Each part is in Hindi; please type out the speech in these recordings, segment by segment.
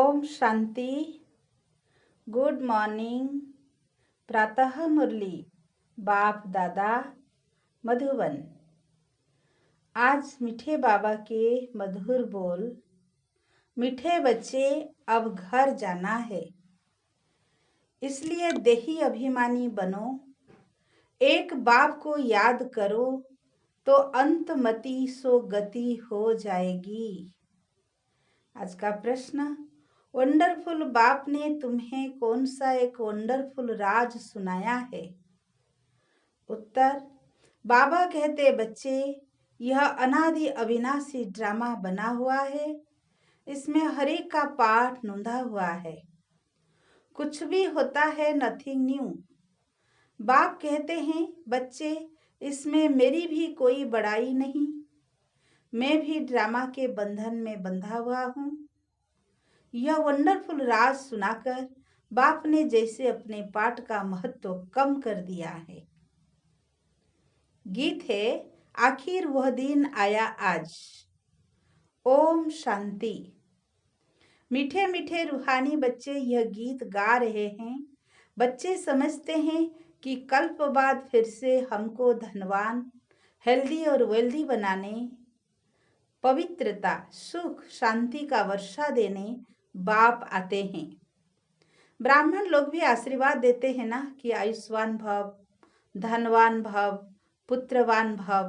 ओम शांति। Good morning. प्रातः मुरली बाप दादा मधुबन। आज मीठे बाबा के मधुर बोल। मीठे बच्चे अब घर जाना है, इसलिए देही अभिमानी बनो। एक बाप को याद करो तो अंतमति सो गति हो जाएगी। आज का प्रश्न, वंडरफुल बाप ने तुम्हें कौन सा एक वंडरफुल राज सुनाया है? उत्तर, बाबा कहते बच्चे, यह अनादि अविनाशी ड्रामा बना हुआ है। इसमें हर एक का पाठ नोंधा हुआ है। कुछ भी होता है नथिंग न्यू। बाप कहते हैं बच्चे, इसमें मेरी भी कोई बड़ाई नहीं। मैं भी ड्रामा के बंधन में बंधा हुआ हूँ। यह वंडरफुल राज सुनाकर बाप ने जैसे अपने पाठ का महत्व कम कर दिया है। गीत है, आखिर वह दिन आया आज। ओम शांति। मीठे मीठे रूहानी बच्चे यह गीत गा रहे हैं। बच्चे समझते हैं कि कल्प बाद फिर से हमको धनवान, हेल्दी और वेल्दी बनाने, पवित्रता, सुख, शांति का वर्षा देने बाप आते हैं। ब्राह्मण लोग भी आशीर्वाद देते हैं ना कि आयुष्मान भव, धनवान भव, पुत्रवान भव।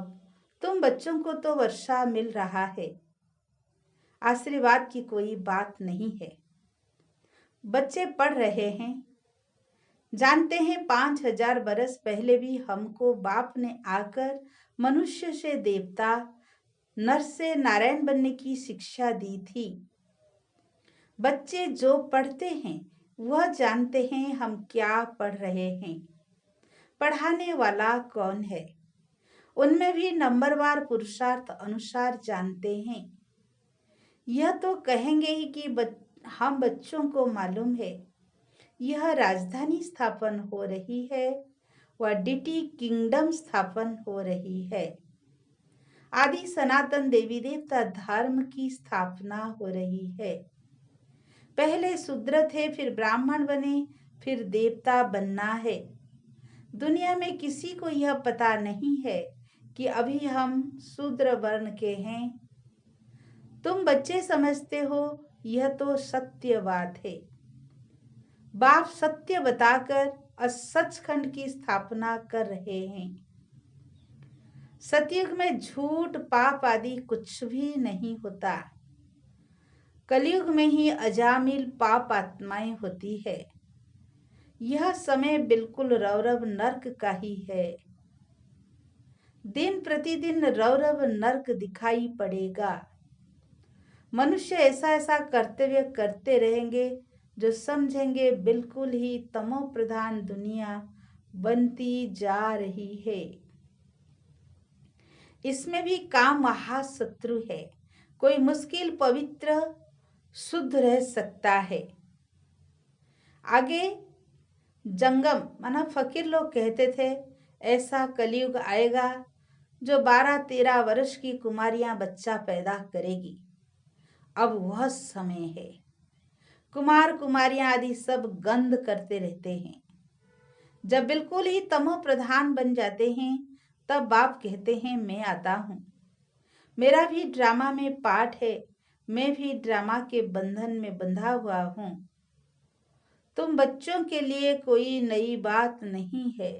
तुम बच्चों को तो वर्षा मिल रहा है, आशीर्वाद की कोई बात नहीं है। बच्चे पढ़ रहे हैं, जानते हैं 5000 बरस पहले भी हमको बाप ने आकर मनुष्य से देवता, नर से नारायण बनने की शिक्षा दी थी। बच्चे जो पढ़ते हैं वह जानते हैं हम क्या पढ़ रहे हैं, पढ़ाने वाला कौन है। उनमें भी नंबरवार पुरुषार्थ अनुसार जानते हैं। यह तो कहेंगे ही कि हम बच्चों को मालूम है यह राजधानी स्थापन हो रही है, वह डिटी किंगडम स्थापन हो रही है। आदि सनातन देवी देवता धर्म की स्थापना हो रही है। पहले शूद्र थे, फिर ब्राह्मण बने, फिर देवता बनना है। दुनिया में किसी को यह पता नहीं है कि अभी हम शूद्र वर्ण के हैं। तुम बच्चे समझते हो यह तो सत्य बात है। बाप सत्य बताकर सचखंड की स्थापना कर रहे हैं। सतयुग में झूठ, पाप आदि कुछ भी नहीं होता। कलयुग में ही अजामिल पाप आत्माएं होती है। यह समय बिल्कुल रौरव नर्क का ही है। दिन प्रतिदिन रौरव नर्क दिखाई पड़ेगा। मनुष्य ऐसा ऐसा कर्तव्य करते रहेंगे जो समझेंगे बिल्कुल ही तमो प्रधान दुनिया बनती जा रही है। इसमें भी काम महाशत्रु है। कोई मुश्किल पवित्र शुद्ध रह सकता है। आगे जंगम माना फकीर लोग कहते थे ऐसा कलयुग आएगा जो 12-13 वर्ष की कुमारियां बच्चा पैदा करेगी। अब वह समय है। कुमार कुमारियां आदि सब गंध करते रहते हैं। जब बिल्कुल ही तमो प्रधान बन जाते हैं तब बाप कहते हैं मैं आता हूं। मेरा भी ड्रामा में पाठ है। मैं भी ड्रामा के बंधन में बंधा हुआ हूं। तुम बच्चों के लिए कोई नई बात नहीं है।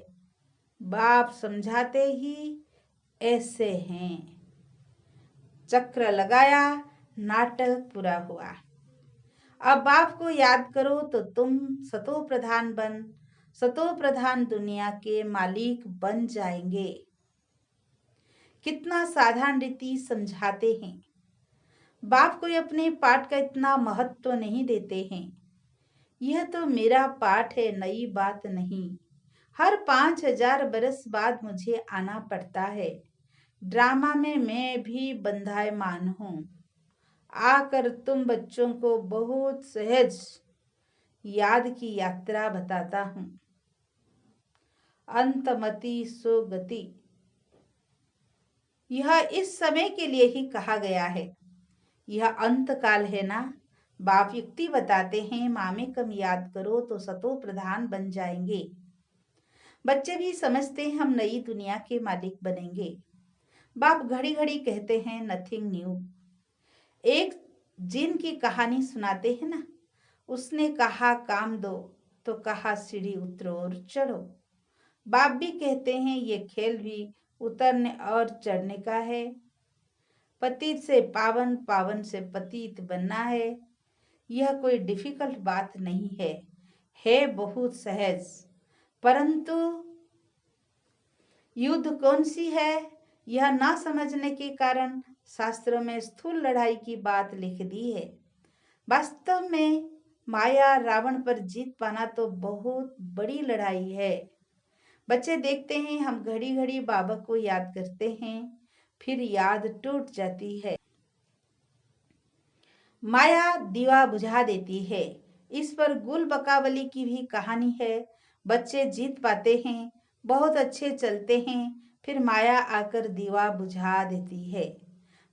बाप समझाते ही ऐसे हैं। चक्र लगाया, नाटक पूरा हुआ। अब बाप को याद करो तो तुम सतो प्रधान बन, सतो प्रधान दुनिया के मालिक बन जाएंगे। कितना साधारण रीति समझाते हैं। बाप को अपने पाठ का इतना महत्व नहीं देते हैं। यह तो मेरा पाठ है, नई बात नहीं। हर 5000 बरस बाद मुझे आना पड़ता है। ड्रामा में मैं भी बंधायमान हूँ। आकर तुम बच्चों को बहुत सहज याद की यात्रा बताता हूँ। अंतमति सो गति, यह इस समय के लिए ही कहा गया है। यह अंत काल है ना। बाप युक्ति बताते हैं, मामे कम याद करो तो सतो प्रधान बन जाएंगे। बच्चे भी समझते हैं हम नई दुनिया के मालिक बनेंगे। बाप घड़ी घड़ी कहते हैं नथिंग न्यू। एक जिन की कहानी सुनाते हैं ना, उसने कहा काम दो तो कहा सीढ़ी उतरो और चढ़ो। बाप भी कहते हैं ये खेल भी उतरने और चढ़ने का है। पतित से पावन, पावन से पतित बनना है। यह कोई डिफिकल्ट बात नहीं है बहुत सहज। परंतु युद्ध कौन सी है, यह ना समझने के कारण शास्त्रों में स्थूल लड़ाई की बात लिख दी है। वास्तव में माया रावण पर जीत पाना तो बहुत बड़ी लड़ाई है। बच्चे देखते हैं हम घड़ी घड़ी बाबा को याद करते हैं, फिर याद टूट जाती है। माया दीवा बुझा देती है। इस पर गुल बकावली की भी कहानी है। बच्चे जीत पाते हैं, बहुत अच्छे चलते हैं, फिर माया आकर दीवा बुझा देती है।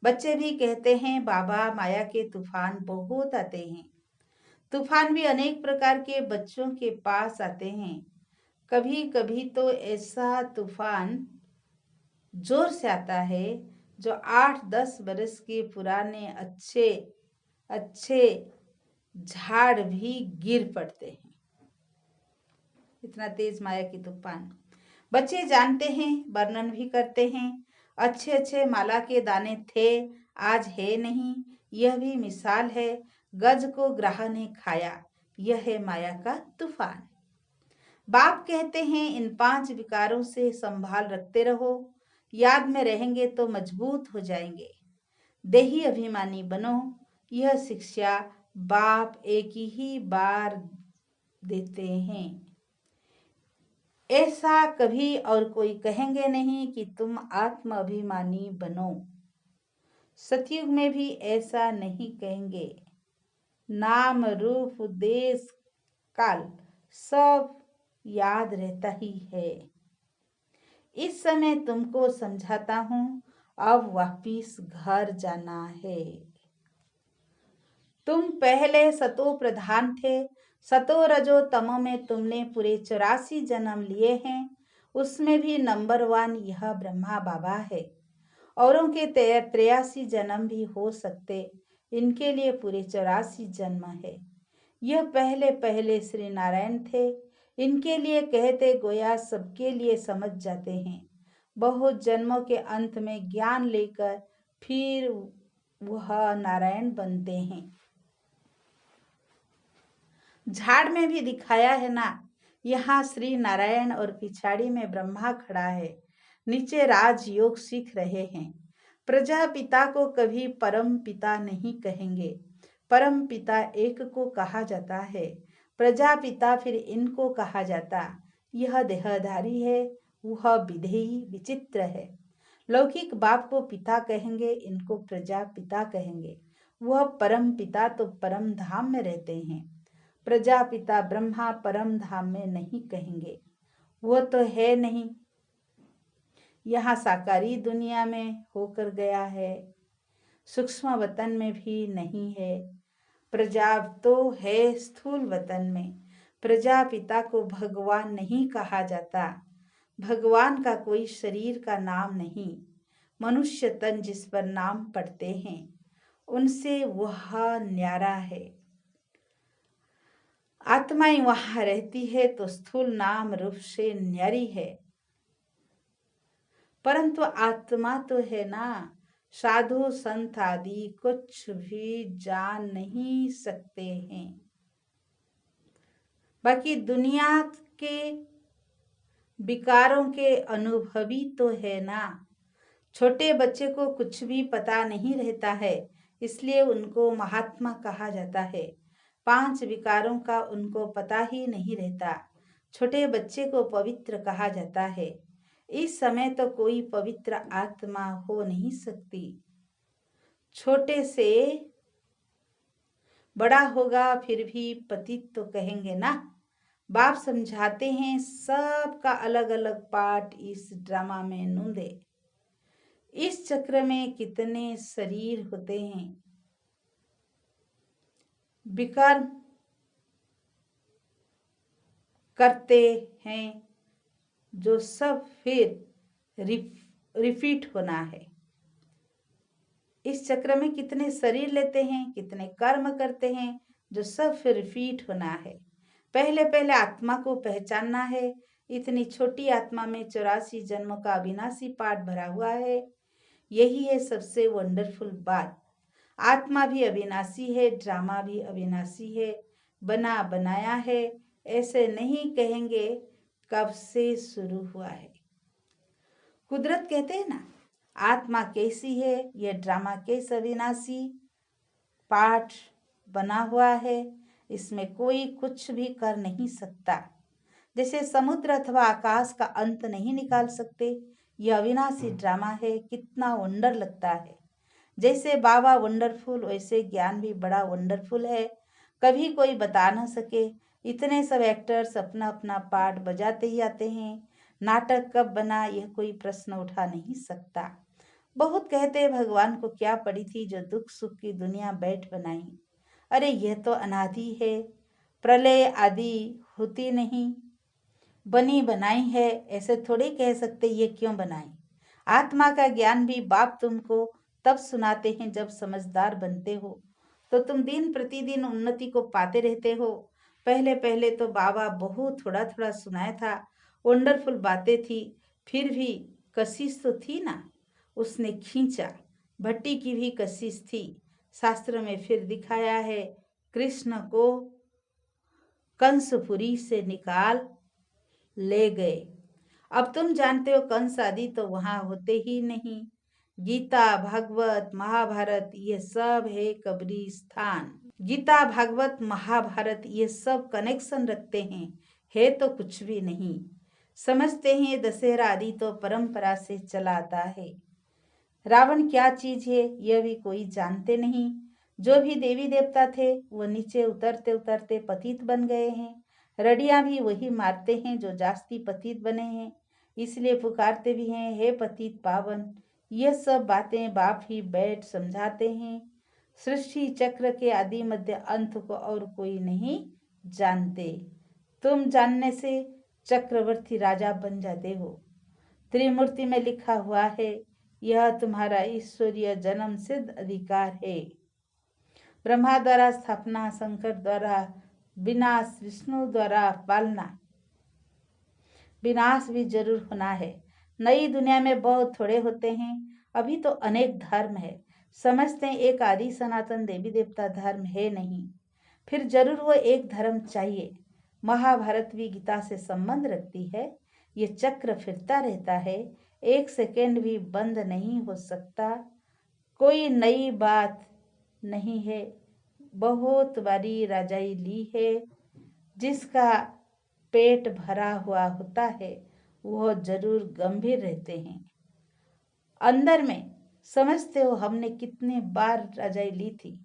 बच्चे भी कहते हैं बाबा माया के तूफान बहुत आते हैं। तूफान भी अनेक प्रकार के बच्चों के पास आते हैं। कभी कभी तो ऐसा तूफान जोर से आता है जो 8-10 बरस के पुराने अच्छे अच्छे झाड़ भी गिर पड़ते हैं। इतना तेज माया की तूफान। बच्चे जानते हैं, वर्णन भी करते हैं। अच्छे अच्छे माला के दाने थे, आज है नहीं। यह भी मिसाल है, गज को ग्राह ने खाया। यह है माया का तूफान। बाप कहते हैं इन 5 विकारों से संभाल रखते रहो, याद में रहेंगे तो मजबूत हो जाएंगे। देही अभिमानी बनो। यह शिक्षा बाप एक ही बार देते हैं। ऐसा कभी और कोई कहेंगे नहीं कि तुम आत्म अभिमानी बनो। सतयुग में भी ऐसा नहीं कहेंगे। नाम रूप देश काल सब याद रहता ही है। इस समय तुमको समझाता हूं, अब वापिस घर जाना है। तुम पहले सतो प्रधान थे, सतो रजो तमो में तुमने पूरे 84 जन्म लिए हैं। उसमें भी नंबर 1 यह ब्रह्मा बाबा है। औरों के 83 जन्म भी हो सकते, इनके लिए पूरे 84 जन्म है। यह पहले पहले श्री नारायण थे, इनके लिए कहते गोया सबके लिए समझ जाते हैं। बहुत जन्मों के अंत में ज्ञान लेकर फिर वह नारायण बनते हैं। झाड़ में भी दिखाया है ना, यहाँ श्री नारायण और पिछाड़ी में ब्रह्मा खड़ा है। नीचे राजयोग सीख रहे हैं। प्रजापिता को कभी परम पिता नहीं कहेंगे। परम पिता एक को कहा जाता है, प्रजापिता फिर इनको कहा जाता। यह देहधारी है, वह विधेयी विचित्र है। लौकिक बाप को पिता कहेंगे, इनको प्रजापिता कहेंगे। वह परम पिता तो परम धाम में रहते हैं। प्रजापिता ब्रह्मा परम धाम में नहीं कहेंगे, वो तो है नहीं, यहाँ साकारी दुनिया में होकर गया है। सूक्ष्म वतन में भी नहीं है। प्रजा तो है स्थूल वतन में। प्रजापिता को भगवान नहीं कहा जाता। भगवान का कोई शरीर का नाम नहीं। मनुष्य तन जिस पर नाम पड़ते हैं, उनसे वह न्यारा है। आत्माएं वहां रहती है तो स्थूल नाम रूप से न्यारी है, परंतु आत्मा तो है ना। साधु संत आदि कुछ भी जान नहीं सकते हैं। बाकी दुनिया के विकारों के अनुभवी तो है ना। छोटे बच्चे को कुछ भी पता नहीं रहता है, इसलिए उनको महात्मा कहा जाता है। 5 विकारों का उनको पता ही नहीं रहता। छोटे बच्चे को पवित्र कहा जाता है। इस समय तो कोई पवित्र आत्मा हो नहीं सकती। छोटे से बड़ा होगा फिर भी पतित तो कहेंगे ना। बाप समझाते हैं सबका अलग अलग पार्ट इस ड्रामा में नूंदे। इस चक्र में कितने शरीर होते हैं। विकर्म करते हैं, जो सब फिर रिपीट होना है। इस चक्र में कितने शरीर लेते हैं, कितने कर्म करते हैं, जो सब फिर रिपीट होना है। पहले पहले आत्मा को पहचानना है। इतनी छोटी आत्मा में 84 जन्मों का अविनाशी पाठ भरा हुआ है। यही है सबसे वंडरफुल बात। आत्मा भी अविनाशी है, ड्रामा भी अविनाशी है, बना बनाया है। ऐसे नहीं कहेंगे कब से शुरू हुआ है। कुदरत कहते हैं ना, आत्मा कैसी है, यह ड्रामा कैसे अविनाशी पाठ बना हुआ है, इसमें कोई कुछ भी कर नहीं सकता। जैसे समुद्र अथवा आकाश का अंत नहीं निकाल सकते, यह अविनाशी ड्रामा है। कितना वंडर लगता है। जैसे बाबा वंडरफुल, वैसे ज्ञान भी बड़ा वंडरफुल है। कभी कोई बता न सके। इतने सब एक्टर्स अपना अपना पार्ट बजाते ही आते हैं। नाटक कब बना, यह कोई प्रश्न उठा नहीं सकता। बहुत कहते हैं भगवान को क्या पड़ी थी जो दुख सुख की दुनिया बैठ बनाई। अरे यह तो अनादि है, प्रलय आदि होती नहीं, बनी बनाई है। ऐसे थोड़ी कह सकते ये क्यों बनाई। आत्मा का ज्ञान भी बाप तुमको तब सुनाते हैं जब समझदार बनते हो, तो तुम दिन प्रतिदिन उन्नति को पाते रहते हो। पहले पहले तो बाबा बहुत थोड़ा थोड़ा सुनाया था, वंडरफुल बातें थी, फिर भी कशिश तो थी ना, उसने खींचा। भट्टी की भी कशिश थी। शास्त्र में फिर दिखाया है, कृष्ण को कंसपुरी से निकाल ले गए। अब तुम जानते हो कंस आदि तो वहां होते ही नहीं। गीता भागवत महाभारत ये सब है कब्रिस्तान। गीता भागवत महाभारत ये सब कनेक्शन रखते हैं, है तो कुछ भी नहीं। समझते हैं दशहरा आदि तो परंपरा से चला आता है। रावण क्या चीज है यह भी कोई जानते नहीं। जो भी देवी देवता थे वो नीचे उतरते उतरते पतित बन गए हैं। रड़ियां भी वही मारते हैं जो जास्ती पतित बने हैं, इसलिए पुकारते भी हैं, हे पतित पावन। ये सब बातें बाप ही बैठ समझाते हैं। सृष्टि चक्र के आदि मध्य अंत को और कोई नहीं जानते। तुम जानने से चक्रवर्ती राजा बन जाते हो। त्रिमूर्ति में लिखा हुआ है, यह तुम्हारा ईश्वरीय जन्म सिद्ध अधिकार है। ब्रह्मा द्वारा स्थापना, शंकर द्वारा विनाश, विष्णु द्वारा पालना। विनाश भी जरूर होना है। नई दुनिया में बहुत थोड़े होते हैं, अभी तो अनेक धर्म है। समझते हैं एक आदि सनातन देवी देवता धर्म है नहीं, फिर जरूर वो एक धर्म चाहिए। महाभारत भी गीता से संबंध रखती है। ये चक्र फिरता रहता है, एक सेकेंड भी बंद नहीं हो सकता। कोई नई बात नहीं है। बहुत बारी राजाई ली है। जिसका पेट भरा हुआ होता है वह जरूर गंभीर रहते हैं। अंदर में समझते हो हमने कितने बार रजाई ली थी।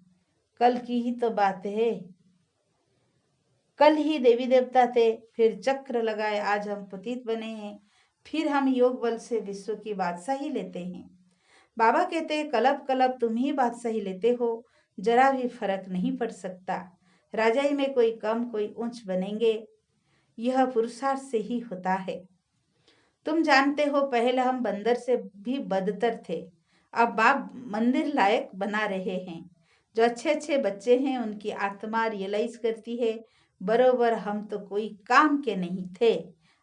कल की ही तो बात है। कल ही देवी देवता थे, फिर चक्र लगाए, आज हम पतित बने हैं, फिर हम योग बल से विश्व की बादशाही लेते हैं। बाबा कहते हैं कलब कलब तुम ही बादशाही लेते हो, जरा भी फर्क नहीं पड़ सकता। राजाई में कोई कम कोई ऊंच बनेंगे, यह पुरुषार्थ से ही होता है। तुम जानते हो पहले हम बंदर से भी बदतर थे, अब बाप मंदिर लायक बना रहे हैं। जो अच्छे अच्छे बच्चे हैं उनकी आत्मा रियलाइज करती है, बरोबर हम तो कोई काम के नहीं थे,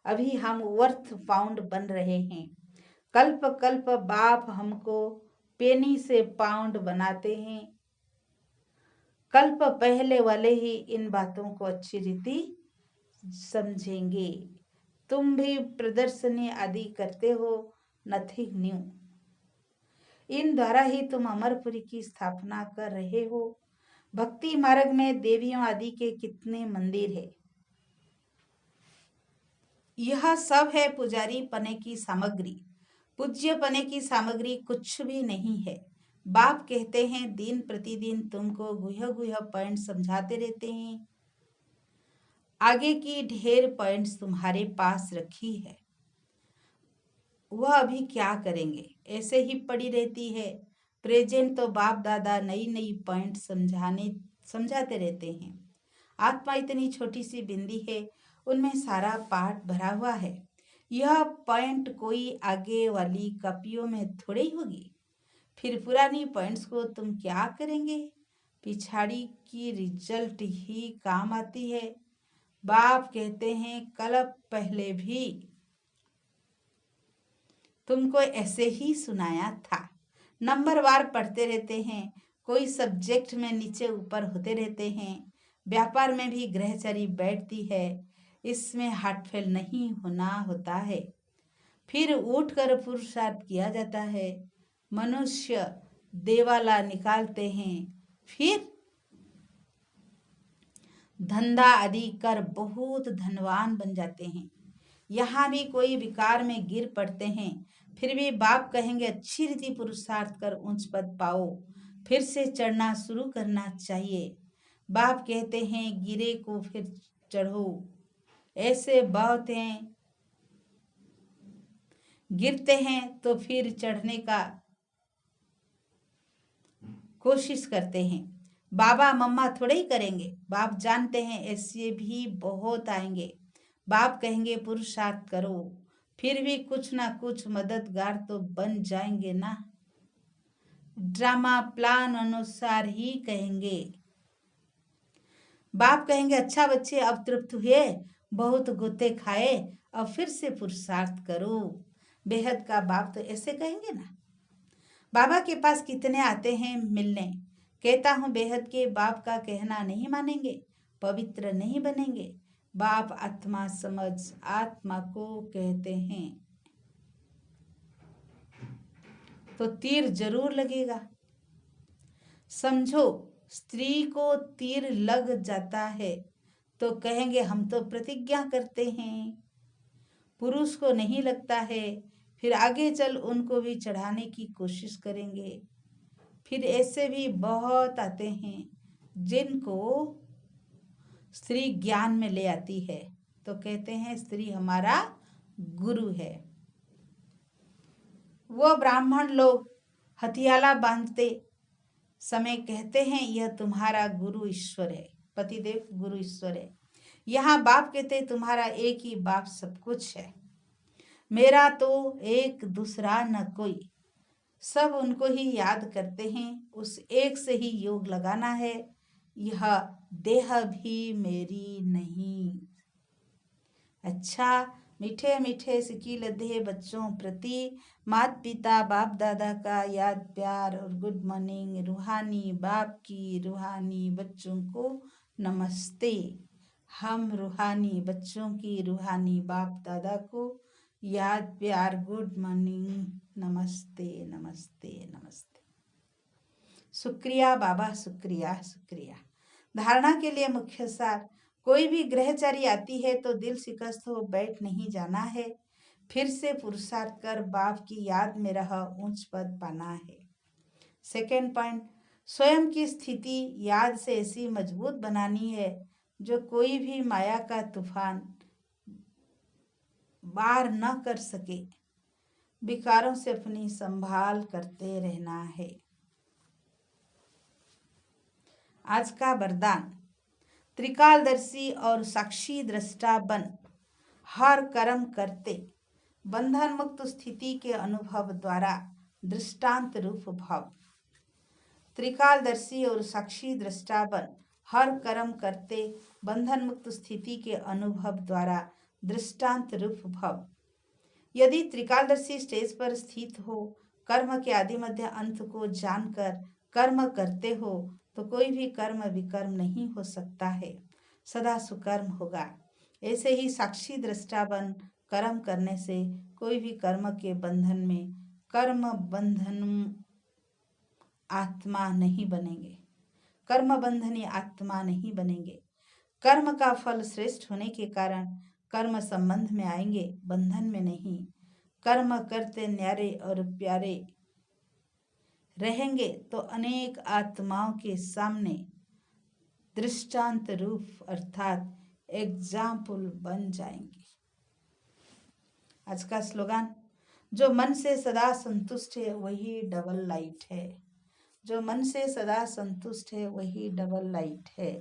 अभी हम वर्थ पाउंड बन रहे हैं। कल्प कल्प बाप हमको पेनी से पाउंड बनाते हैं। कल्प पहले वाले ही इन बातों को अच्छी रीति समझेंगे। तुम भी प्रदर्शनी आदि करते हो, नथिंग न्यू। इन द्वारा ही तुम अमरपुरी की स्थापना कर रहे हो। भक्ति मार्ग में देवियों आदि के कितने मंदिर है। यह सब है पुजारी पने की सामग्री। पूज्य पने की सामग्री कुछ भी नहीं है। बाप कहते हैं दिन प्रतिदिन तुमको गुह्य गुह्य पॉइंट समझाते रहते हैं। आगे की ढेर पॉइंट्स तुम्हारे पास रखी है, वह अभी क्या करेंगे, ऐसे ही पड़ी रहती है। प्रेजेंट तो बाप दादा नई नई पॉइंट समझाने समझाते रहते हैं। आत्मा इतनी छोटी सी बिंदी है, उनमें सारा पाठ भरा हुआ है। यह पॉइंट कोई आगे वाली कॉपियों में थोड़ी होगी। फिर पुरानी पॉइंट्स को तुम क्या करेंगे? पिछाड़ी की रिजल्ट ही काम आती है। बाप कहते हैं कल पहले भी तुमको ऐसे ही सुनाया था। नंबरवार पढ़ते रहते हैं, कोई सब्जेक्ट में नीचे ऊपर होते रहते हैं। व्यापार में भी ग्रहचारी बैठती है, इसमें हार्टफेल नहीं होना होता है। फिर उठकर पुरुषार्थ किया जाता है। मनुष्य देवाला निकालते हैं, फिर धंधा आदि कर बहुत धनवान बन जाते हैं। यहाँ भी कोई विकार में गिर पड़ते हैं, फिर भी बाप कहेंगे अच्छी रीति पुरुषार्थ कर ऊंच पद पाओ, फिर से चढ़ना शुरू करना चाहिए। बाप कहते हैं गिरे को फिर चढ़ो। ऐसे बहुत हैं, गिरते हैं तो फिर चढ़ने का कोशिश करते हैं। बाबा मम्मा थोड़े ही करेंगे, बाप जानते हैं ऐसे भी बहुत आएंगे। बाप कहेंगे पुरुषार्थ करो, फिर भी कुछ ना कुछ मददगार तो बन जाएंगे ना। ड्रामा प्लान अनुसार ही कहेंगे। बाप कहेंगे अच्छा बच्चे अब तृप्त हुए, बहुत गोते खाए, अब फिर से पुरुषार्थ करो। बेहद का बाप तो ऐसे कहेंगे ना। बाबा के पास कितने आते हैं मिलने, कहता हूँ बेहद के बाप का कहना नहीं मानेंगे, पवित्र नहीं बनेंगे। बाप आत्मा समझ आत्मा को कहते हैं तो तीर जरूर लगेगा। समझो स्त्री को तीर लग जाता है तो कहेंगे हम तो प्रतिज्ञा करते हैं। पुरुष को नहीं लगता है, फिर आगे चल उनको भी चढ़ाने की कोशिश करेंगे। फिर ऐसे भी बहुत आते हैं जिनको स्त्री ज्ञान में ले आती है तो कहते हैं स्त्री हमारा गुरु है। वो ब्राह्मण लोग हथियाला बांधते समय कहते हैं यह तुम्हारा गुरु ईश्वर है, पतिदेव गुरु ईश्वर है। यहाँ बाप कहते तुम्हारा एक ही बाप सब कुछ है, मेरा तो एक दूसरा न कोई। सब उनको ही याद करते हैं, उस एक से ही योग लगाना है। यह देह भी मेरी नहीं। अच्छा मीठे मीठे सिकी लदे बच्चों प्रति माता पिता बाप दादा का याद प्यार और गुड मॉर्निंग। रूहानी बाप की रूहानी बच्चों को नमस्ते। हम रूहानी बच्चों की रूहानी बाप दादा को याद प्यार गुड मॉर्निंग, नमस्ते नमस्ते नमस्ते। शुक्रिया बाबा, शुक्रिया शुक्रिया। धारणा के लिए मुख्य सार, कोई भी ग्रहचारी आती है तो दिल शिकस्त हो बैठ नहीं जाना है, फिर से पुरुषार्थ कर बाप की याद में रह ऊंच पद पाना है। सेकेंड पॉइंट, स्वयं की स्थिति याद से ऐसी मजबूत बनानी है जो कोई भी माया का तूफान बार न कर सके। विकारों से अपनी संभाल करते रहना है। आज का वरदान, त्रिकालदर्शी और साक्षी दृष्टा बन हर कर्म करते बंधन मुक्त स्थिति के अनुभव द्वारा दृष्टांत रूप भव। त्रिकालदर्शी और साक्षी दृष्टा बन हर कर्म करते बंधन मुक्त स्थिति के अनुभव द्वारा दृष्टांत रूप भव। यदि त्रिकालदर्शी स्टेज पर स्थित हो, कर्म के आदि मध्य अंत को जानकर कर्म करते हो तो कोई भी कर्म विकर्म नहीं हो सकता है, सदा सुकर्म होगा। ऐसे ही साक्षी दृष्टा बन कर्म करने से कोई भी कर्म के बंधन में कर्म बंधन आत्मा नहीं बनेंगे, कर्म बंधनी आत्मा नहीं बनेंगे। कर्म का फल श्रेष्ठ होने के कारण कर्म संबंध में आएंगे, बंधन में नहीं। कर्म करते न्यारे और प्यारे रहेंगे तो अनेक आत्माओं के सामने दृष्टांत रूप अर्थात एग्जाम्पल बन जाएंगे। आज का स्लोगन, जो मन से सदा संतुष्ट है वही डबल लाइट है। जो मन से सदा संतुष्ट है वही डबल लाइट है।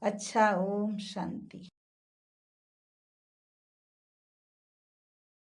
अच्छा, ओम शांति।